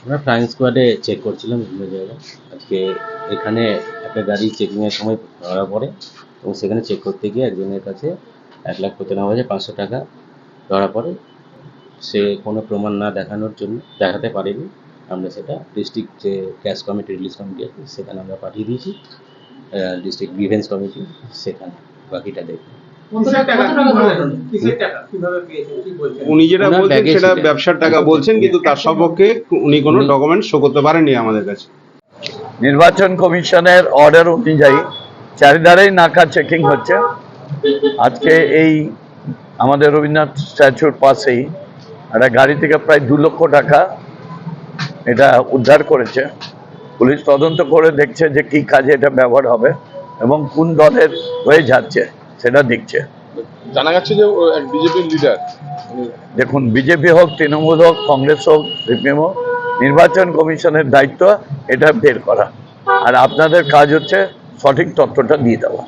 আমরা ফ্লাইং স্কোয়াডে চেক করছিলাম বিভিন্ন জায়গায়। আজকে এখানে একটা গাড়ি চেকিংয়ের সময় ধরা পড়ে এবং সেখানে চেক করতে গিয়ে একজনের কাছে 1,95,500 টাকা ধরা পড়ে। সে কোনো প্রমাণ না দেখাতে পারেনি। আমরা সেটা ডিস্ট্রিক্ট যে ক্যাশ কমিটি, রিলিজ কমিটি আছে সেখানে আমরা পাঠিয়ে দিয়েছি। ডিস্ট্রিক্ট গ্রিভেন্স কমিটি সেখানে বাকিটা দেখবে। উনি যেটা বলছেন সেটা ব্যবসার টাকা বলছেন, কিন্তু তার সপক্ষে উনি কোনো ডকুমেন্ট শো করতে পারেননি আমাদের কাছে। নির্বাচন কমিশনের অর্ডার অনুযায়ী চারিধারেই নাকা চেকিং হচ্ছে। আজকে এই আমাদের রবীন্দ্রনাথ স্ট্যাচুর পাশেই একটা গাড়ি থেকে প্রায় 2 লক্ষ টাকা এটা উদ্ধার করেছে। পুলিশ তদন্ত করে দেখছে যে কি কাজে এটা ব্যবহার হবে এবং কোন দলের হয়ে যাচ্ছে সেটা দেখছে। জানা যাচ্ছে যে এক বিজেপির লিডার। দেখুন, বিজেপি হোক, তৃণমূল হোক, কংগ্রেস হোক, সিপিএম হোক, নির্বাচন কমিশনের দায়িত্ব এটা বের করা, আর আপনাদের কাজ হচ্ছে সঠিক তথ্যটা দিয়ে দেওয়া।